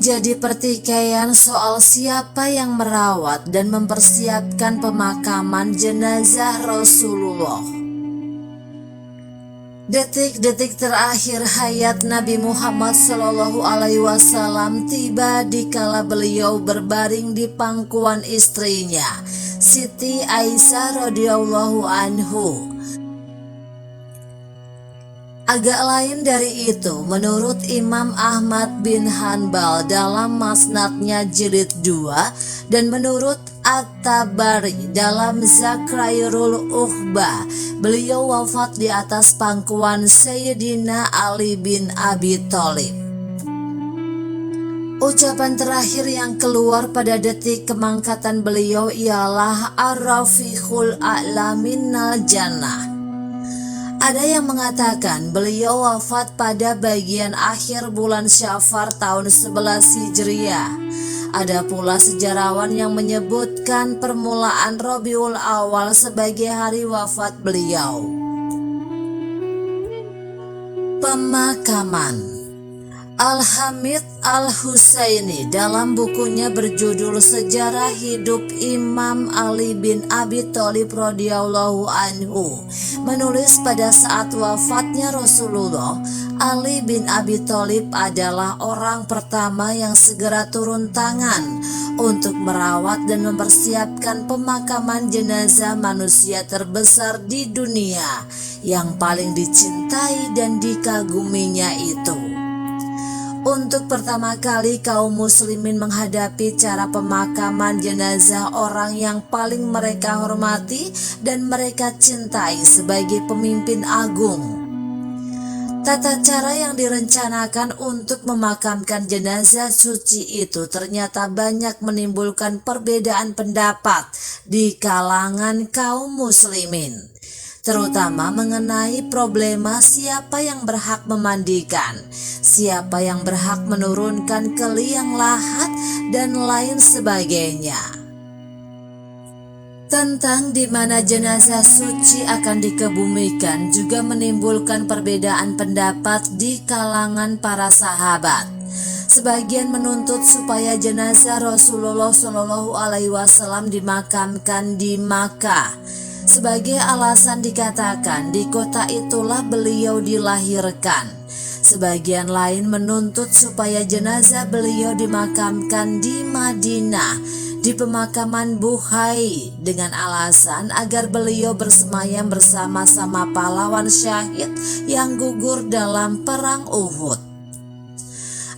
terjadi pertikaian soal siapa yang merawat dan mempersiapkan pemakaman jenazah Rasulullah. Detik-detik terakhir hayat Nabi Muhammad SAW tiba dikala beliau berbaring di pangkuan istrinya, Siti Aisyah radhiyallahu anhu. Agak lain dari itu, menurut Imam Ahmad bin Hanbal dalam Masnadnya jilid 2 dan menurut At-Tabari dalam Zakairul Ukhbah, beliau wafat di atas pangkuan Sayyidina Ali bin Abi Thalib. Ucapan terakhir yang keluar pada detik kemangkatan beliau ialah Ar-Rafiqul A'la minnal Jannah. Ada yang mengatakan beliau wafat pada bagian akhir bulan Syafar tahun 11 Hijriah. Ada pula sejarawan yang menyebutkan permulaan Rabiul Awal sebagai hari wafat beliau. Pemakaman. Al-Hamid Al-Husaini dalam bukunya berjudul Sejarah Hidup Imam Ali bin Abi Thalib radhiyallahu anhu menulis pada saat wafatnya Rasulullah, Ali bin Abi Thalib adalah orang pertama yang segera turun tangan untuk merawat dan mempersiapkan pemakaman jenazah manusia terbesar di dunia yang paling dicintai dan dikaguminya itu. Untuk pertama kali kaum muslimin menghadapi cara pemakaman jenazah orang yang paling mereka hormati dan mereka cintai sebagai pemimpin agung. Tata cara yang direncanakan untuk memakamkan jenazah suci itu ternyata banyak menimbulkan perbedaan pendapat di kalangan kaum muslimin, terutama mengenai problema siapa yang berhak memandikan, siapa yang berhak menurunkan ke liang lahat, dan lain sebagainya. Tentang di mana jenazah suci akan dikebumikan juga menimbulkan perbedaan pendapat di kalangan para sahabat. Sebagian menuntut supaya jenazah Rasulullah SAW dimakamkan di Makkah. Sebagai alasan dikatakan di kota itulah beliau dilahirkan. Sebagian lain menuntut supaya jenazah beliau dimakamkan di Madinah, di pemakaman Buhai, dengan alasan agar beliau bersemayam bersama-sama pahlawan syahid yang gugur dalam perang Uhud.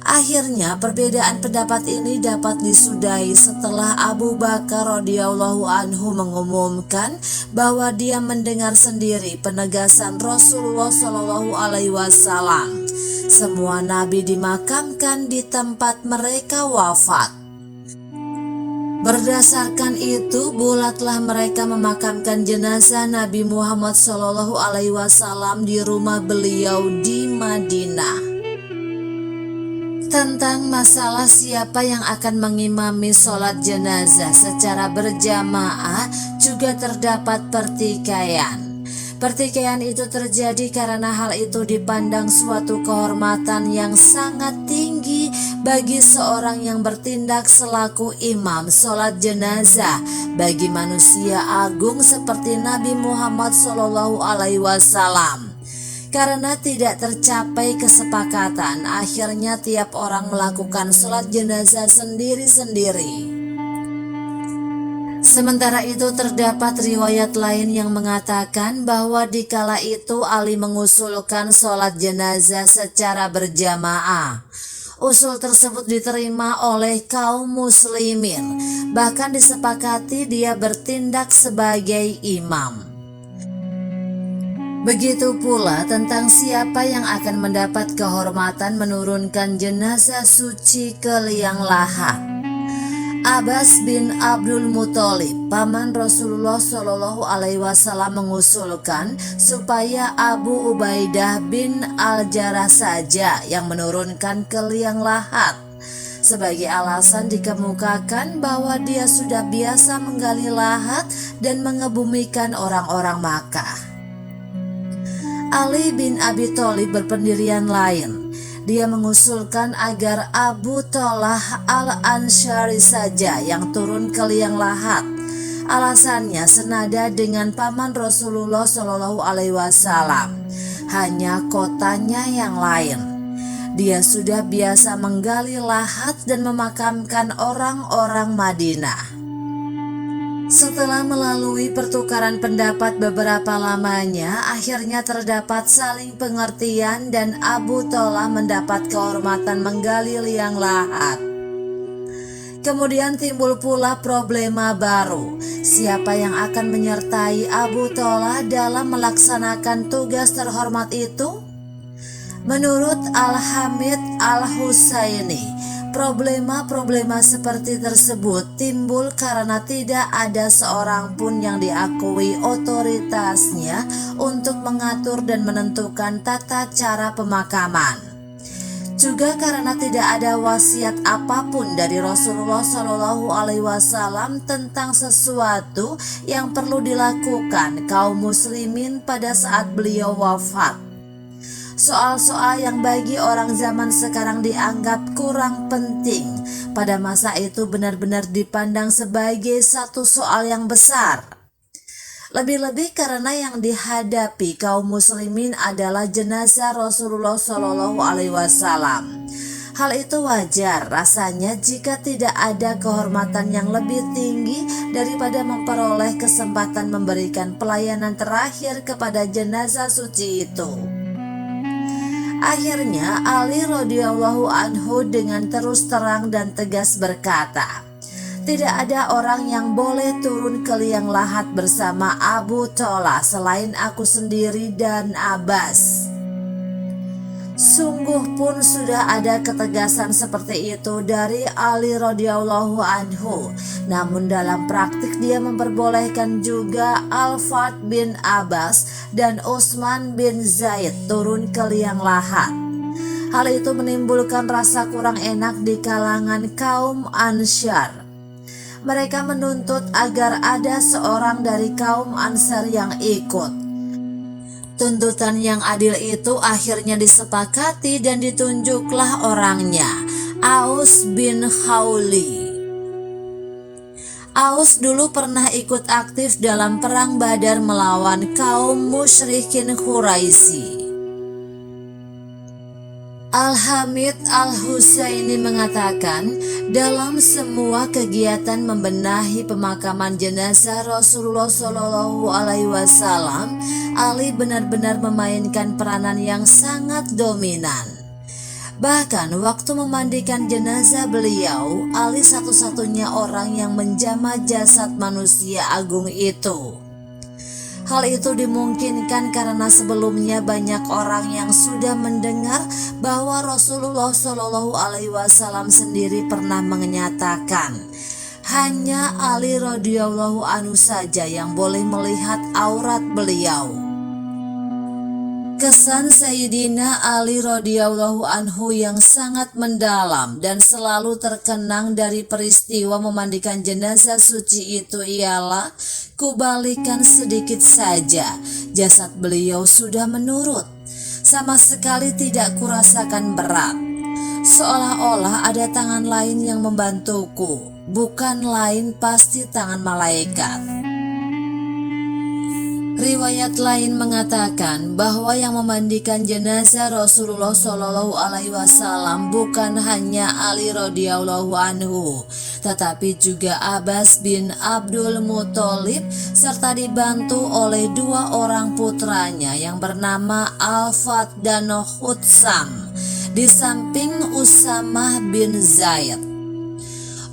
Akhirnya perbedaan pendapat ini dapat disudahi setelah Abu Bakar radhiyallahu anhu mengumumkan bahwa dia mendengar sendiri penegasan Rasulullah SAW. Semua nabi dimakamkan di tempat mereka wafat. Berdasarkan itu, bulatlah mereka memakamkan jenazah Nabi Muhammad SAW di rumah beliau di Madinah. Tentang masalah siapa yang akan mengimami sholat jenazah secara berjamaah juga terdapat pertikaian. Pertikaian itu terjadi karena hal itu dipandang suatu kehormatan yang sangat tinggi bagi seorang yang bertindak selaku imam sholat jenazah bagi manusia agung seperti Nabi Muhammad SAW. Karena tidak tercapai kesepakatan, akhirnya tiap orang melakukan sholat jenazah sendiri-sendiri. Sementara itu terdapat riwayat lain yang mengatakan bahwa dikala itu Ali mengusulkan sholat jenazah secara berjamaah. Usul tersebut diterima oleh kaum muslimin, bahkan disepakati dia bertindak sebagai imam. Begitu pula tentang siapa yang akan mendapat kehormatan menurunkan jenazah suci ke liang lahat. Abbas bin Abdul Muthalib, paman Rasulullah SAW, mengusulkan supaya Abu Ubaidah bin Al-Jarrah saja yang menurunkan ke liang lahat. Sebagai alasan dikemukakan bahwa dia sudah biasa menggali lahat dan mengebumikan orang-orang Makkah. Ali bin Abi Thalib berpendirian lain. Dia mengusulkan agar Abu Talha al-Ansyari saja yang turun ke liang lahat. Alasannya senada dengan paman Rasulullah Shallallahu Alaihi Wasallam, hanya kotanya yang lain. Dia sudah biasa menggali lahat dan memakamkan orang-orang Madinah. Setelah melalui pertukaran pendapat beberapa lamanya, akhirnya terdapat saling pengertian dan Abu Talha mendapat kehormatan menggali liang lahat. Kemudian timbul pula problema baru, siapa yang akan menyertai Abu Talha dalam melaksanakan tugas terhormat itu? Menurut Al-Hamid Al-Husaini, problema seperti tersebut timbul karena tidak ada seorang pun yang diakui otoritasnya untuk mengatur dan menentukan tata cara pemakaman. Juga karena tidak ada wasiat apapun dari Rasulullah Shallallahu Alaihi Wasallam tentang sesuatu yang perlu dilakukan kaum muslimin pada saat beliau wafat. Soal-soal yang bagi orang zaman sekarang dianggap kurang penting, pada masa itu benar-benar dipandang sebagai satu soal yang besar. Lebih-lebih karena yang dihadapi kaum muslimin adalah jenazah Rasulullah Shallallahu Alaihi Wasallam. Hal itu wajar rasanya jika tidak ada kehormatan yang lebih tinggi daripada memperoleh kesempatan memberikan pelayanan terakhir kepada jenazah suci itu. Akhirnya Ali radhiyallahu anhu dengan terus terang dan tegas berkata, tidak ada orang yang boleh turun ke liang lahat bersama Abu Talha selain aku sendiri dan Abbas. Sungguh pun sudah ada ketegasan seperti itu dari Ali radhiyallahu anhu. Namun dalam praktik dia memperbolehkan juga Al-Fard bin Abbas dan Utsman bin Zaid turun ke liang lahat. Hal itu menimbulkan rasa kurang enak di kalangan kaum Ansyar. Mereka menuntut agar ada seorang dari kaum Ansar yang ikut. Tuntutan yang adil itu akhirnya disepakati dan ditunjuklah orangnya, Aus bin Khawli. Aus dulu pernah ikut aktif dalam perang Badar melawan kaum musyrikin Quraisy. Al-Hamid Al-Husaini mengatakan, dalam semua kegiatan membenahi pemakaman jenazah Rasulullah Shallallahu Alaihi Wasallam, Ali benar-benar memainkan peranan yang sangat dominan. Bahkan waktu memandikan jenazah beliau, Ali satu-satunya orang yang menjamah jasad manusia agung itu. Hal itu dimungkinkan karena sebelumnya banyak orang yang sudah mendengar bahwa Rasulullah Shallallahu Alaihi Wasallam sendiri pernah menyatakan, hanya Ali radhiyallahu anhu saja yang boleh melihat aurat beliau. Kesan Sayyidina Ali radhiyallahu anhu yang sangat mendalam dan selalu terkenang dari peristiwa memandikan jenazah suci itu ialah, kubalikan sedikit saja, jasad beliau sudah menurut. Sama sekali tidak kurasakan berat. Seolah-olah ada tangan lain yang membantuku, bukan lain pasti tangan malaikat. Riwayat lain mengatakan bahwa yang memandikan jenazah Rasulullah Shallallahu Alaihi Wasallam bukan hanya Ali radhiyallahu anhu, tetapi juga Abbas bin Abdul Muthalib serta dibantu oleh dua orang putranya yang bernama Al-Fat dan Hutsam, di samping Usamah bin Zaid.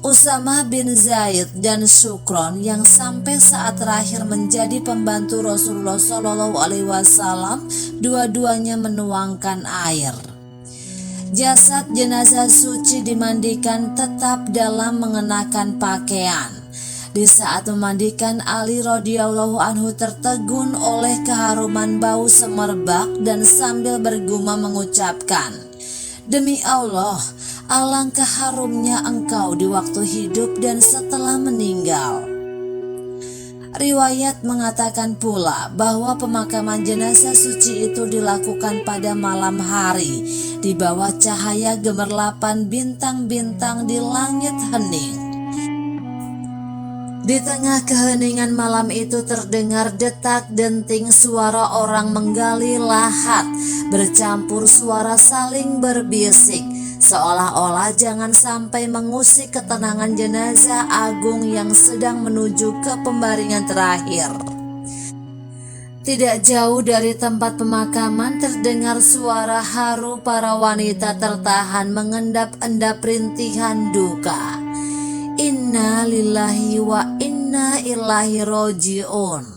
Usamah bin Zaid dan Syukron yang sampai saat terakhir menjadi pembantu Rasulullah Shallallahu Alaihi Wasallam, dua-duanya menuangkan air. Jasad jenazah suci dimandikan tetap dalam mengenakan pakaian. Di saat memandikan, Ali radhiyallahu anhu tertegun oleh keharuman bau semerbak dan sambil bergumam mengucapkan, demi Allah, alangkah harumnya engkau di waktu hidup dan setelah meninggal. Riwayat mengatakan pula bahwa pemakaman jenazah suci itu dilakukan pada malam hari di bawah cahaya gemerlapan bintang-bintang di langit hening. Di tengah keheningan malam itu terdengar detak-denting suara orang menggali lahat, bercampur suara saling berbisik, seolah-olah jangan sampai mengusik ketenangan jenazah agung yang sedang menuju ke pembaringan terakhir. Tidak jauh dari tempat pemakaman terdengar suara haru para wanita tertahan mengendap-endap rintihan duka. Inna lillahi wa inna ilaihi roji'un.